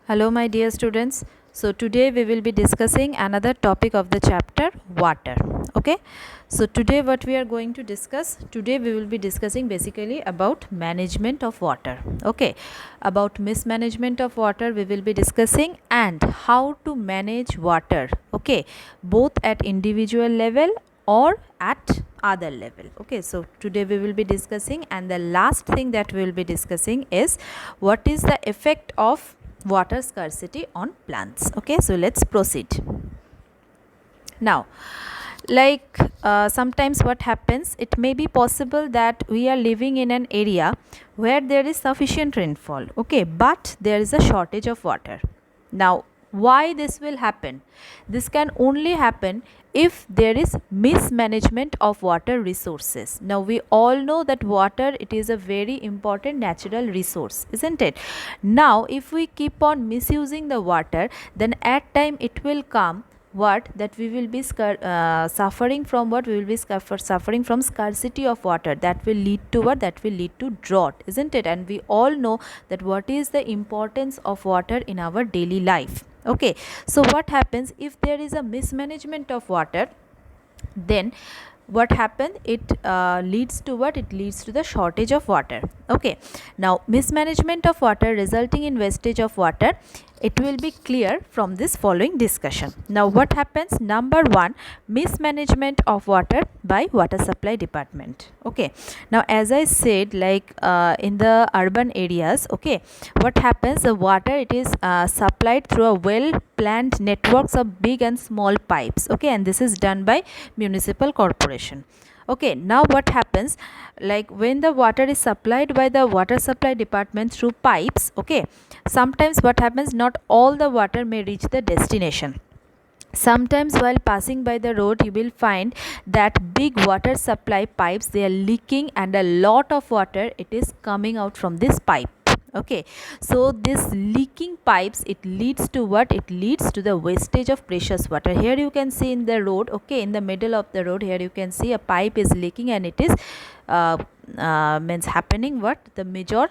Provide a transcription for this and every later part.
Hello, my dear students. So, today we will be discussing another topic of the chapter water. Okay. So, today what we are going to discuss, today we will be discussing basically about management of water. Okay. About mismanagement of water, we will be discussing and how to manage water. Okay. Both at individual level or at other level. Okay, so today we will be discussing, and the last thing that we will be discussing is what is the effect of water scarcity on plants. Okay, so let's proceed. Now, sometimes what happens, it may be possible that we are living in an area where there is sufficient rainfall, okay, but there is a shortage of water. Now, why this will happen? This can only happen if there is mismanagement of water resources. Now, we all know that water, it is a very important natural resource, isn't it? Now, if we keep on misusing the water, then at time it will come what that we will be suffering from, what we will be suffering from scarcity of water. That will lead to what? That will lead to drought, isn't it? And we all know that what is the importance of water in our daily life. Okay, so what happens if there is a mismanagement of water? Then what happens, it leads to what? It leads to the shortage of water. Okay, now mismanagement of water resulting in wastage of water, it will be clear from this following discussion. Now, what happens? Number one, mismanagement of water by water supply department. Okay, now as I said, in the urban areas, okay, what happens, the water, it is supplied through a well planned networks of big and small pipes. Okay, and this is done by municipal corporation. Okay, now what happens, like when the water is supplied by the water supply department through pipes, okay, sometimes what happens, not all the water may reach the destination. Sometimes while passing by the road, you will find that big water supply pipes, they are leaking, and a lot of water, it is coming out from this pipe. Okay, so this leaking pipes, it leads to what? It leads to the wastage of precious water. Here you can see in the road, okay, in the middle of the road, here you can see a pipe is leaking, and it is means happening what? The major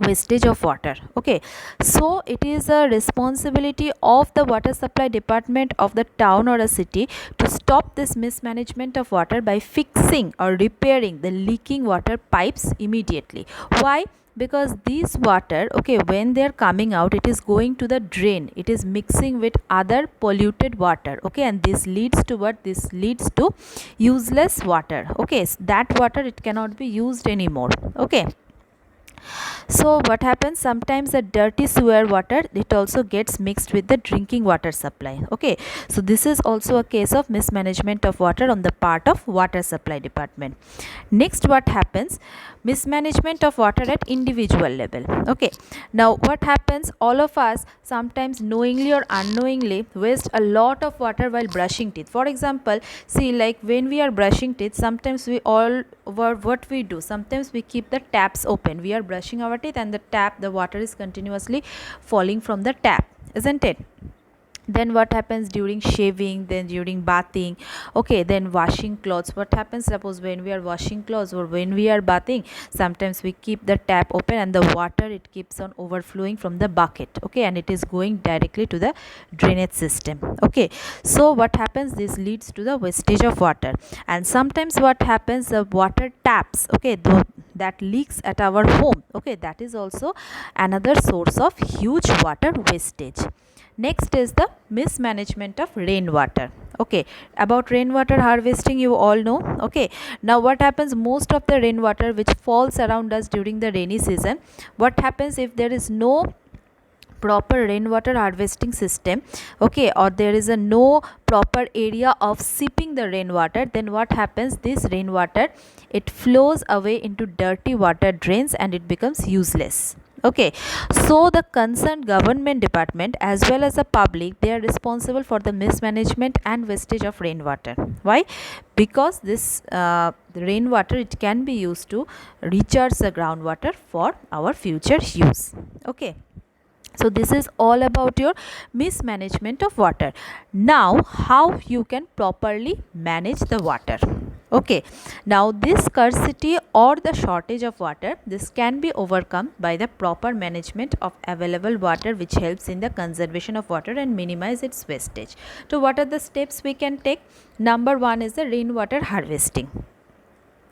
wastage of water. Okay, so it is a responsibility of the water supply department of the town or a city to stop this mismanagement of water by fixing or repairing the leaking water pipes immediately. Why? Because these water, okay, when they are coming out, it is going to the drain, it is mixing with other polluted water. Okay, and this leads to what? This leads to useless water. Okay, so that water, it cannot be used anymore. Okay, so what happens, sometimes the dirty sewer water, it also gets mixed with the drinking water supply. Okay, so this is also a case of mismanagement of water on the part of water supply department. Next, what happens, mismanagement of water at individual level. Okay, now what happens, all of us sometimes knowingly or unknowingly waste a lot of water while brushing teeth. For example, see, like when we are brushing teeth, sometimes we all, what we do, sometimes we keep the taps open. We are brushing our teeth, and the water is continuously falling from the tap, isn't it? Then what happens during shaving, then during bathing, okay, then washing clothes, what happens, suppose when we are washing clothes or when we are bathing, sometimes we keep the tap open, and the water, it keeps on overflowing from the bucket. Okay, and it is going directly to the drainage system. Okay, so what happens, this leads to the wastage of water. And sometimes what happens, the water taps, okay, that leaks at our home, okay, that is also another source of huge water wastage. Next is the mismanagement of rainwater. Okay, about rainwater harvesting, you all know. Okay, now what happens, most of the rainwater which falls around us during the rainy season, what happens, if there is no proper rainwater harvesting system, okay, or there is a no proper area of sipping the rainwater, then what happens, this rainwater, it flows away into dirty water drains, and it becomes useless. Okay, so the concerned government department as well as the public, they are responsible for the mismanagement and wastage of rainwater. Why? Because this rainwater, it can be used to recharge the groundwater for our future use. Okay, so this is all about your mismanagement of water. Now, how you can properly manage the water. Okay, now this scarcity or the shortage of water, this can be overcome by the proper management of available water, which helps in the conservation of water and minimize its wastage. So what are the steps we can take? Number one is the rainwater harvesting.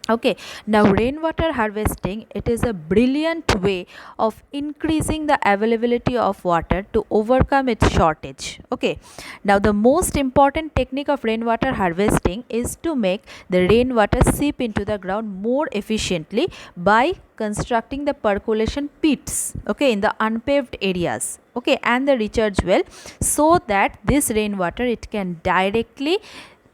Okay, now rainwater harvesting, it is a brilliant way of increasing the availability of water to overcome its shortage. Okay, now the most important technique of rainwater harvesting is to make the rainwater seep into the ground more efficiently by constructing the percolation pits, okay, in the unpaved areas, okay, and the recharge well, so that this rainwater, it can directly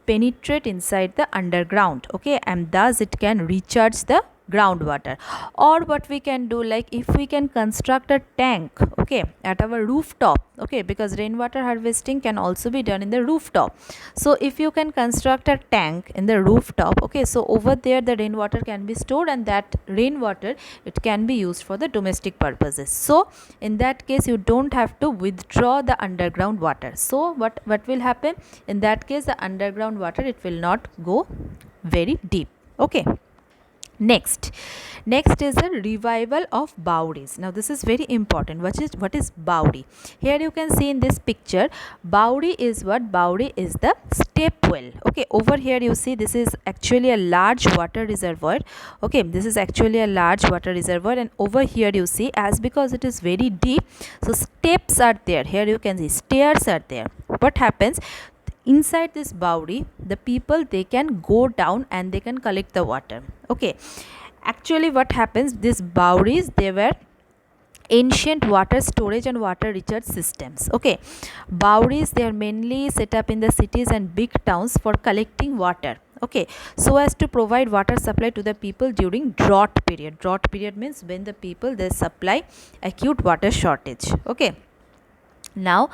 penetrate inside the underground, okay, and thus it can recharge the groundwater. Or what we can do, like if we can construct a tank, okay, at our rooftop, okay, because rainwater harvesting can also be done in the rooftop. So if you can construct a tank in the rooftop, okay, so over there the rainwater can be stored, and that rainwater, it can be used for the domestic purposes. So in that case you don't have to withdraw the underground water. So what will happen in that case? The underground water, it will not go very deep. Okay, next is a revival of bawris. Now this is very important. What is bawri? Here you can see in this picture, bawri is what? Bawri is the step well. Okay, over here you see this is actually a large water reservoir. Okay, this is actually a large water reservoir, and over here you see, as because it is very deep, so steps are there. Here you can see stairs are there. What happens? Inside this bawri, the people, they can go down and they can collect the water. Okay, actually what happens, these bawris, they were ancient water storage and water recharge systems. Okay, bawris, they are mainly set up in the cities and big towns for collecting water, okay, so as to provide water supply to the people during drought period. Drought period means when the people, they supply acute water shortage. Okay, now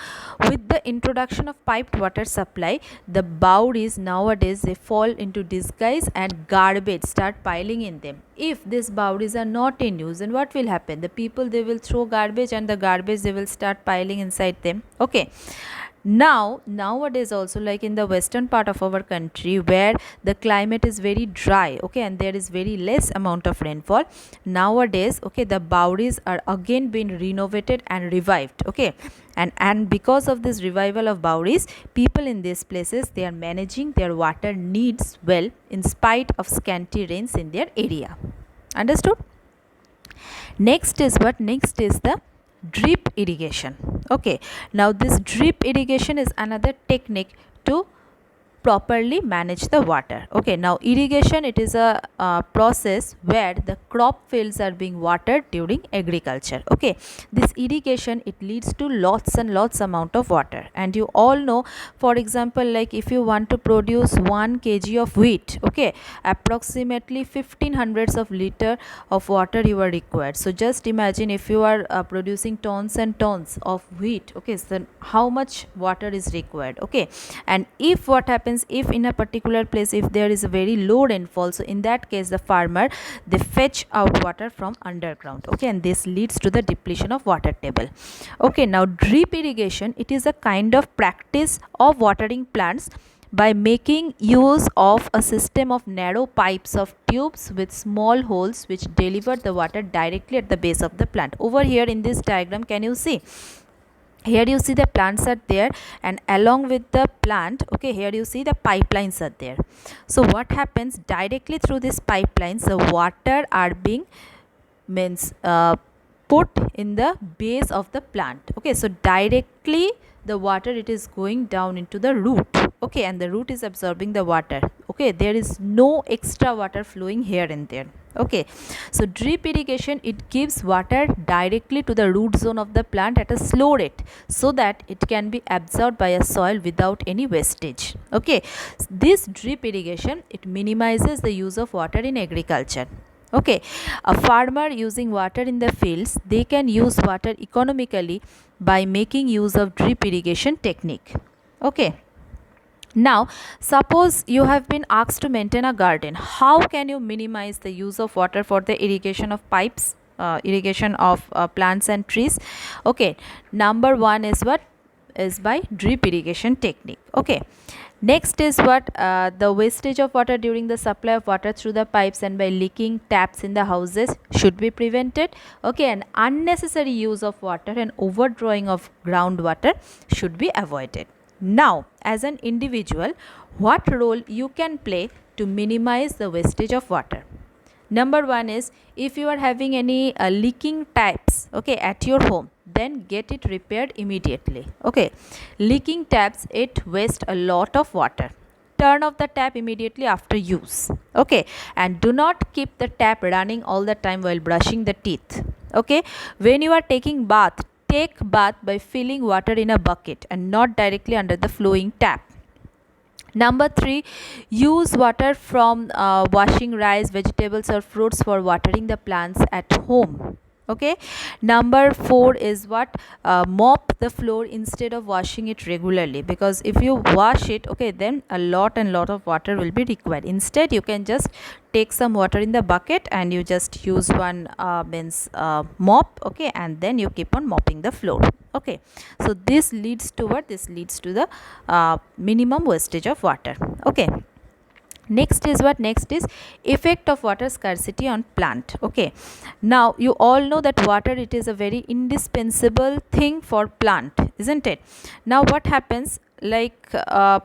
with the introduction of piped water supply, the bawris nowadays, they fall into disguise and garbage start piling in them. If these bawris are not in use, then what will happen? The people, they will throw garbage, and the garbage, they will start piling inside them. Okay, now nowadays also, like in the western part of our country, where the climate is very dry, okay, and there is very less amount of rainfall, nowadays, okay, the bawris are again being renovated and revived. Okay, and because of this revival of bawris, people in these places, they are managing their water needs well in spite of scanty rains in their area. Understood? Next is what? Next is the drip irrigation. Okay, now this drip irrigation is another technique to properly manage the water. Okay, now irrigation, it is a process where the crop fields are being watered during agriculture. Okay, this irrigation, it leads to lots and lots amount of water, and you all know, for example, like if you want to produce 1 kg of wheat, okay, approximately 1500 of liter of water you are required. So just imagine, if you are producing tons and tons of wheat, okay, so how much water is required. Okay, and if what happens, if in a particular place, if there is a very low rainfall, so in that case the farmer, they fetch out water from underground. Okay, and this leads to the depletion of water table. Okay, now drip irrigation, it is a kind of practice of watering plants by making use of a system of narrow pipes of tubes with small holes, which deliver the water directly at the base of the plant. Over here in this diagram, can you see? Here you see the plants are there, and along with the plant, okay, here you see the pipelines are there. So what happens, directly through these pipelines, the water are being put in the base of the plant. Okay, so directly the water, it is going down into the root. Okay, and the root is absorbing the water. Okay, there is no extra water flowing here and there. Okay, so drip irrigation, it gives water directly to the root zone of the plant at a slow rate, so that it can be absorbed by a soil without any wastage. Okay, this drip irrigation, it minimizes the use of water in agriculture. Okay, a farmer using water in the fields, they can use water economically by making use of drip irrigation technique. Okay, now suppose you have been asked to maintain a garden. How can you minimize the use of water for the irrigation of plants and trees? Okay, number one is what? is by drip irrigation technique. Okay. Next is what the wastage of water during the supply of water through the pipes and by leaking taps in the houses should be prevented. Okay, and unnecessary use of water and overdrawing of groundwater should be avoided. Now, as an individual, what role you can play to minimize the wastage of water? Number one is, if you are having any leaking taps, okay, at your home, then get it repaired immediately. Okay, leaking taps, it waste a lot of water. Turn off the tap immediately after use. Okay, and do not keep the tap running all the time while brushing the teeth. Okay, when you are taking bath, take bath by filling water in a bucket and not directly under the flowing tap. Number 3, use water from washing rice, vegetables or fruits for watering the plants at home. Okay. Number 4 is what? Mop the floor instead of washing it regularly, because if you wash it, okay, then a lot of water will be required. Instead, you can just take some water in the bucket and you just use one mop, okay, and then you keep on mopping the floor. Okay, so this leads to what? This leads to the minimum wastage of water. Okay, next is what? Next is effect of water scarcity on plant. Okay, now you all know that water, it is a very indispensable thing for plant, isn't it? Now what happens, like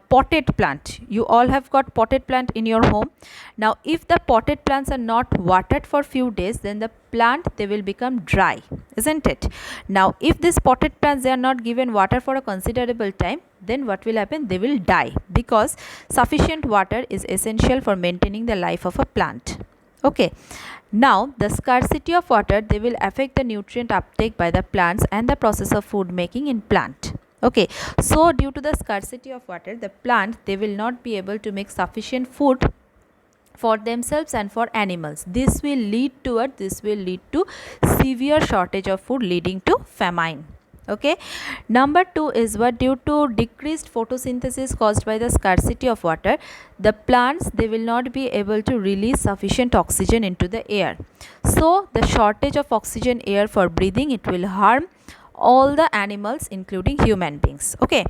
potted plant, you all have got potted plant in your home. Now if the potted plants are not watered for few days, then the plant, they will become dry, isn't it? Now if these potted plants, they are not given water for a considerable time, then what will happen? They will die, because sufficient water is essential for maintaining the life of a plant. Okay, now the scarcity of water, they will affect the nutrient uptake by the plants and the process of food making in plant. Okay, so due to the scarcity of water, the plant, they will not be able to make sufficient food for themselves and for animals. This will lead to what? This will lead to severe shortage of food, leading to famine. Okay, number 2 is what? Due to decreased photosynthesis caused by the scarcity of water, the plants, they will not be able to release sufficient oxygen into the air. So the shortage of oxygen air for breathing, it will harm all the animals, including human beings. Okay,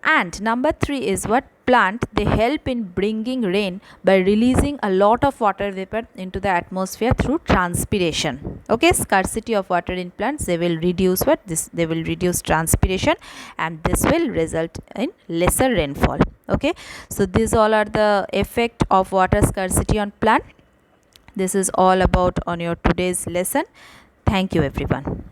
and number 3 is what? Plant, they help in bringing rain by releasing a lot of water vapor into the atmosphere through transpiration. Okay, scarcity of water in plants, they will reduce what? This, they will reduce transpiration, and this will result in lesser rainfall. Okay, so these all are the effect of water scarcity on plant. This is all about on your today's lesson. Thank you everyone.